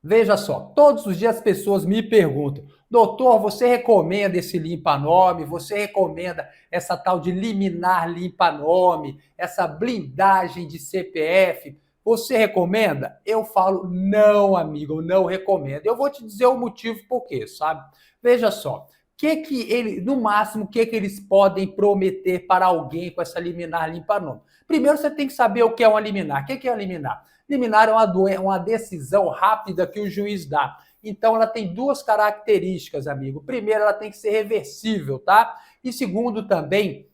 Veja só, todos os dias as pessoas me perguntam, doutor, você recomenda esse limpa-nome? Você recomenda essa tal de liminar limpa-nome? Essa blindagem de CPF? Você recomenda? Eu falo, não, amigo, eu não recomendo. Eu vou te dizer o motivo por quê, sabe? Veja só, no máximo, que eles podem prometer para alguém com essa liminar limpa-nome? Primeiro, você tem que saber o que é uma liminar. O que é uma liminar? Liminar é uma decisão rápida que o juiz dá. Então, ela tem duas características, amigo. Primeiro, ela tem que ser reversível, tá? E segundo, também,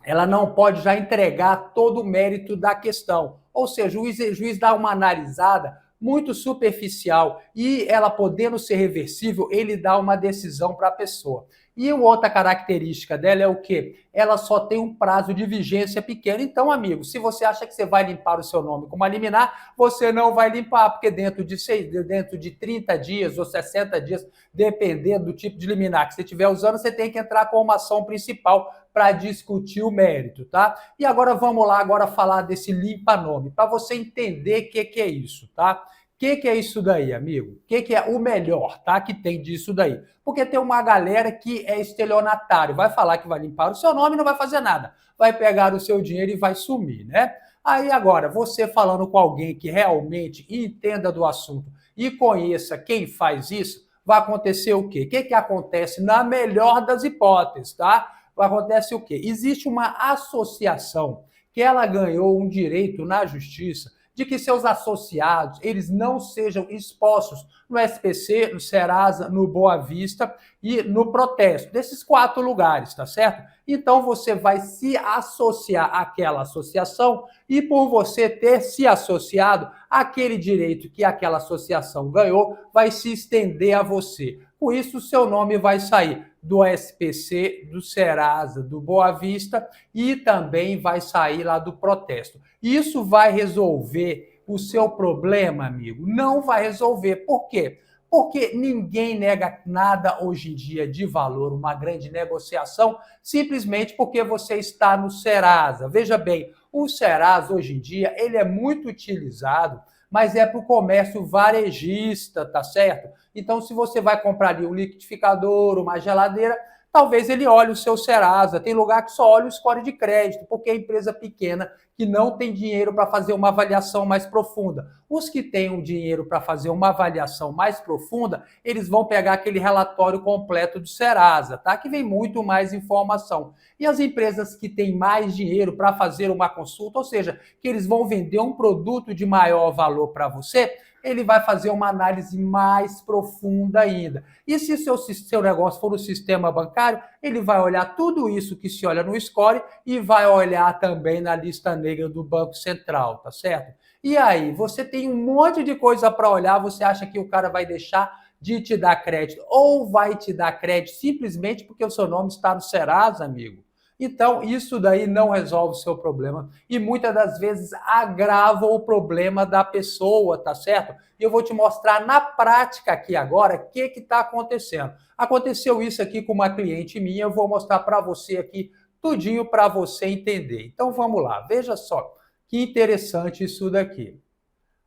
ela não pode já entregar todo o mérito da questão. Ou seja, o juiz dá uma analisada muito superficial e ela podendo ser reversível, ele dá uma decisão para a pessoa. E outra característica dela é o quê? Ela só tem um prazo de vigência pequeno. Então, amigo, se você acha que você vai limpar o seu nome com uma liminar, você não vai limpar, porque dentro de 30 dias ou 60 dias, dependendo do tipo de liminar que você estiver usando, você tem que entrar com uma ação principal para discutir o mérito, tá? E agora vamos lá agora falar desse limpa-nome, para você entender o que é isso, tá? O que é isso daí, amigo? O que é o melhor, tá? Que tem disso daí? Porque tem uma galera que é estelionatário, vai falar que vai limpar o seu nome e não vai fazer nada. Vai pegar o seu dinheiro e vai sumir, né? Aí agora, você falando com alguém que realmente entenda do assunto e conheça quem faz isso, vai acontecer o quê? O que acontece na melhor das hipóteses, tá? Acontece o quê? Existe uma associação que ela ganhou um direito na justiça de que seus associados eles não sejam expostos no SPC, no Serasa, no Boa Vista e no protesto, desses 4 lugares, tá certo? Então você vai se associar àquela associação e por você ter se associado, aquele direito que aquela associação ganhou vai se estender a você. Com isso, o seu nome vai sair do SPC, do Serasa, do Boa Vista e também vai sair lá do protesto. Isso vai resolver o seu problema, amigo? Não vai resolver. Por quê? Porque ninguém nega nada hoje em dia de valor, uma grande negociação, simplesmente porque você está no Serasa. Veja bem, o Serasa hoje em dia ele é muito utilizado, mas é para o comércio varejista, tá certo? Então, se você vai comprar ali um liquidificador, uma geladeira, talvez ele olhe o seu Serasa. Tem lugar que só olha o score de crédito, porque é empresa pequena que não tem dinheiro para fazer uma avaliação mais profunda. Os que têm um dinheiro para fazer uma avaliação mais profunda, eles vão pegar aquele relatório completo do Serasa, tá? Que vem muito mais informação. E as empresas que têm mais dinheiro para fazer uma consulta, ou seja, que eles vão vender um produto de maior valor para você, ele vai fazer uma análise mais profunda ainda. E se seu negócio for no sistema bancário, ele vai olhar tudo isso que se olha no score e vai olhar também na lista negra do Banco Central, tá certo? E aí, você tem um monte de coisa para olhar, você acha que o cara vai deixar de te dar crédito ou vai te dar crédito simplesmente porque o seu nome está no Serasa, amigo? Então, isso daí não resolve o seu problema e muitas das vezes agrava o problema da pessoa, tá certo? E eu vou te mostrar na prática aqui agora o que está acontecendo. Aconteceu isso aqui com uma cliente minha, eu vou mostrar para você aqui tudinho para você entender. Então vamos lá, veja só que interessante isso daqui.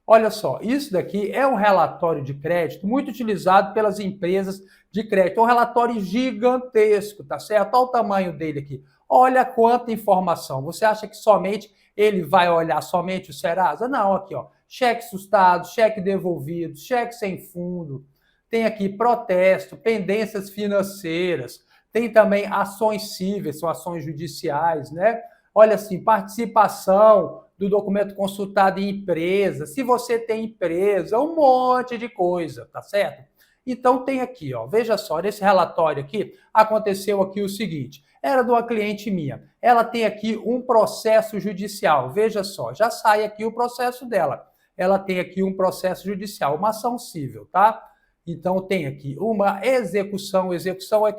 Olha só, isso daqui é um relatório de crédito muito utilizado pelas empresas de crédito. É um relatório gigantesco, tá certo? Olha o tamanho dele aqui. Olha quanta informação. Você acha que somente ele vai olhar somente o Serasa? Não, aqui, ó. Cheque assustado, cheque devolvido, cheque sem fundo. Tem aqui protesto, pendências financeiras. Tem também ações cíveis, são ações judiciais, né? Olha assim, participação do documento consultado em empresa, se você tem empresa, um monte de coisa, tá certo? Então tem aqui, ó, veja só, nesse relatório aqui, aconteceu aqui o seguinte, era de uma cliente minha, ela tem aqui um processo judicial, veja só, já sai aqui o processo dela, ela tem aqui um processo judicial, uma ação civil, tá? Então tem aqui uma execução, execução é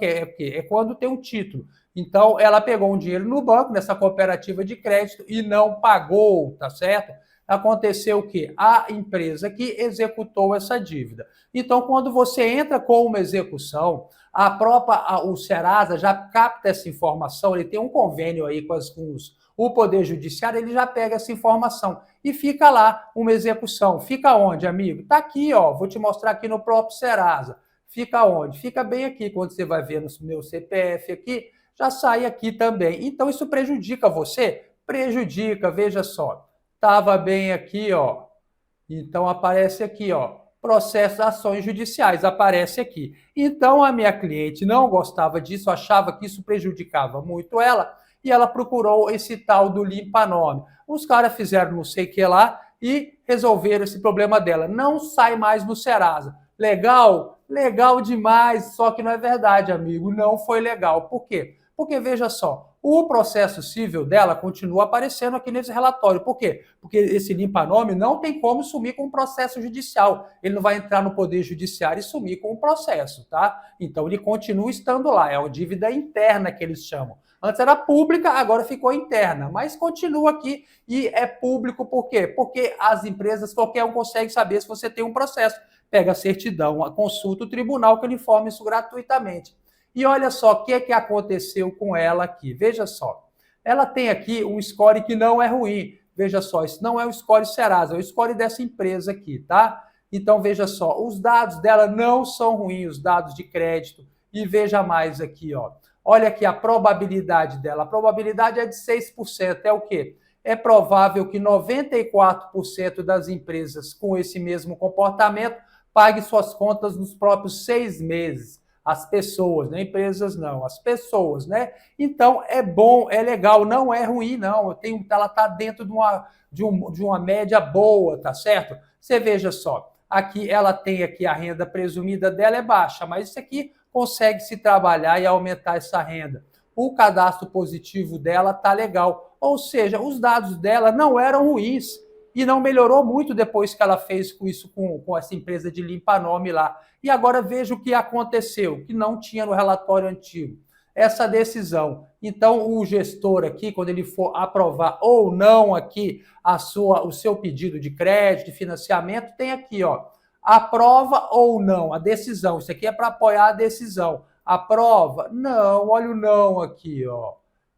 quando tem um título, então, ela pegou um dinheiro no banco, nessa cooperativa de crédito, e não pagou, tá certo? Aconteceu o quê? A empresa que executou essa dívida. Então, quando você entra com uma execução, o Serasa já capta essa informação, ele tem um convênio aí com os O Poder Judiciário ele já pega essa informação e fica lá uma execução. Fica onde, amigo? Está aqui, ó. Vou te mostrar aqui no próprio Serasa. Fica onde? Fica bem aqui. Quando você vai ver no meu CPF aqui, já sai aqui também. Então, isso prejudica você? Prejudica, veja só. Estava bem aqui, ó. Então, aparece aqui, ó. Processo de ações judiciais, aparece aqui. Então, a minha cliente não gostava disso, achava que isso prejudicava muito ela, e ela procurou esse tal do limpa-nome. Os caras fizeram não sei o que lá e resolveram esse problema dela. Não sai mais no Serasa. Legal? Legal demais, só que não é verdade, amigo. Não foi legal. Por quê? Porque, veja só, o processo civil dela continua aparecendo aqui nesse relatório. Por quê? Porque esse limpa-nome não tem como sumir com um processo judicial. Ele não vai entrar no Poder Judiciário e sumir com o processo, tá? Então, ele continua estando lá. É uma dívida interna que eles chamam. Antes era pública, agora ficou interna, mas continua aqui e é público por quê? Porque as empresas, qualquer um consegue saber se você tem um processo. Pega a certidão, consulta o tribunal que ele informa isso gratuitamente. E olha só o que aconteceu com ela aqui. Veja só. Ela tem aqui um score que não é ruim. Veja só, isso não é o score Serasa, é o score dessa empresa aqui, tá? Então, veja só, os dados dela não são ruins, os dados de crédito. E veja mais aqui, ó. Olha aqui a probabilidade dela. A probabilidade é de 6%. É o quê? É provável que 94% das empresas com esse mesmo comportamento pague suas contas nos próprios 6 meses. As pessoas, né? Empresas não, as pessoas, né? Então, é bom, é legal, não é ruim, não. Ela está dentro de uma média boa, tá certo? Você veja só, aqui ela tem aqui a renda presumida dela é baixa, mas isso aqui consegue se trabalhar e aumentar essa renda. O cadastro positivo dela tá legal, ou seja, os dados dela não eram ruins e não melhorou muito depois que ela fez com isso com essa empresa de limpa-nome lá. E agora veja o que aconteceu, que não tinha no relatório antigo. Essa decisão. Então, o gestor aqui, quando ele for aprovar ou não aqui o seu pedido de crédito, de financiamento, tem aqui, ó, aprova ou não a decisão. Isso aqui é para apoiar a decisão. Aprova? Não, olha o não aqui, ó.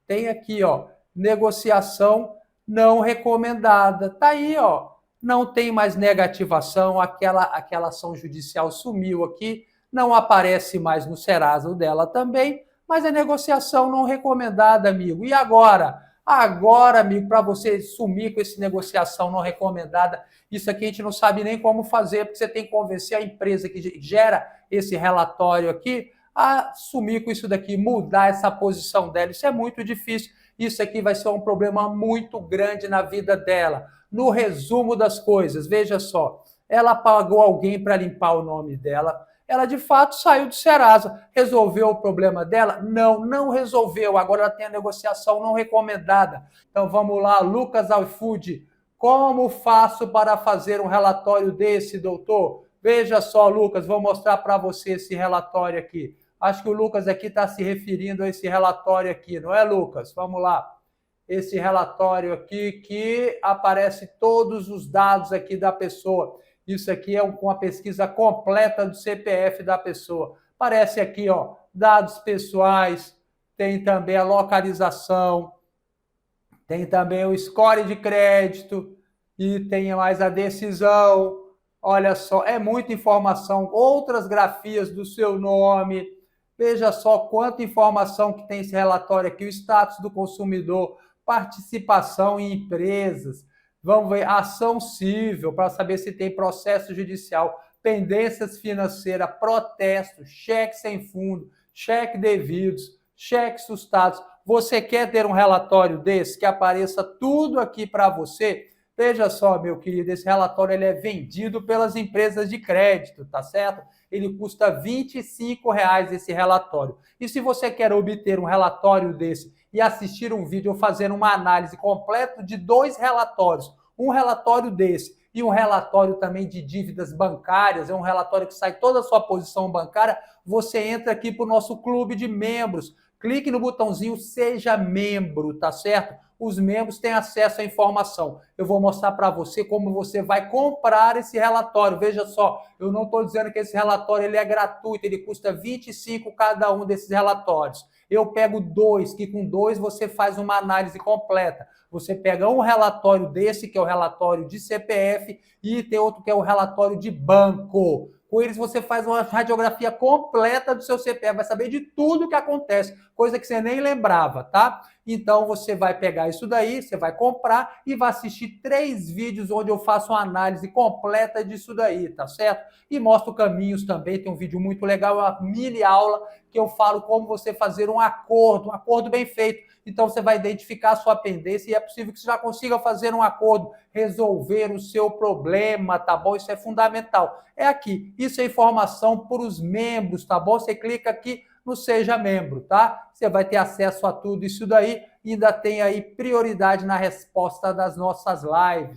Tem aqui, ó, negociação não recomendada. Tá aí, ó. Não tem mais negativação, aquela ação judicial sumiu aqui, não aparece mais no Serasa o dela também, mas é negociação não recomendada, amigo. E agora? Agora, amigo, para você sumir com essa negociação não recomendada, isso aqui a gente não sabe nem como fazer, porque você tem que convencer a empresa que gera esse relatório aqui a sumir com isso daqui, mudar essa posição dela. Isso é muito difícil. Isso aqui vai ser um problema muito grande na vida dela. No resumo das coisas, veja só, ela pagou alguém para limpar o nome dela, ela de fato saiu do Serasa. Resolveu o problema dela? Não, não resolveu. Agora ela tem a negociação não recomendada. Então vamos lá, Lucas iFood. Como faço para fazer um relatório desse, doutor? Veja só, Lucas, vou mostrar para você esse relatório aqui. Acho que o Lucas aqui está se referindo a esse relatório aqui, não é, Lucas? Vamos lá. Esse relatório aqui que aparece todos os dados aqui da pessoa. Isso aqui é com a pesquisa completa do CPF da pessoa. Aparece aqui, ó, dados pessoais, tem também a localização, tem também o score de crédito e tem mais a decisão. Olha só, é muita informação. Outras grafias do seu nome. Veja só quanta informação que tem esse relatório aqui. O status do consumidor, participação em empresas. Vamos ver, ação civil, para saber se tem processo judicial, pendências financeiras, protestos, cheque sem fundo, cheque devidos, cheques sustados. Você quer ter um relatório desse que apareça tudo aqui para você? Veja só, meu querido, esse relatório ele é vendido pelas empresas de crédito, tá certo? Ele custa R$25 esse relatório. E se você quer obter um relatório desse e assistir um vídeo ou fazer uma análise completa de 2 relatórios, um relatório desse e um relatório também de dívidas bancárias, é um relatório que sai toda a sua posição bancária, você entra aqui para o nosso clube de membros. Clique no botãozinho Seja Membro, tá certo? os membros têm acesso à informação. Eu vou mostrar para você como você vai comprar esse relatório. Veja só, eu não estou dizendo que esse relatório ele é gratuito, ele custa 25 cada um desses relatórios. Eu pego 2, que com 2 você faz uma análise completa. Você pega um relatório desse, que é o relatório de CPF, e tem outro que é o relatório de banco. Com eles você faz uma radiografia completa do seu CPF, vai saber de tudo que acontece, coisa que você nem lembrava, tá? Então você vai pegar isso daí, você vai comprar e vai assistir 3 vídeos onde eu faço uma análise completa disso daí, tá certo? E mostro caminhos também, tem um vídeo muito legal, uma mini aula que eu falo como você fazer um acordo bem feito. Então você vai identificar a sua pendência e é possível que você já consiga fazer um acordo, resolver o seu problema, tá bom? Isso é fundamental. É aqui, isso é informação para os membros, tá bom? Você clica aqui no Seja Membro, tá? Você vai ter acesso a tudo isso daí e ainda tem aí prioridade na resposta das nossas lives.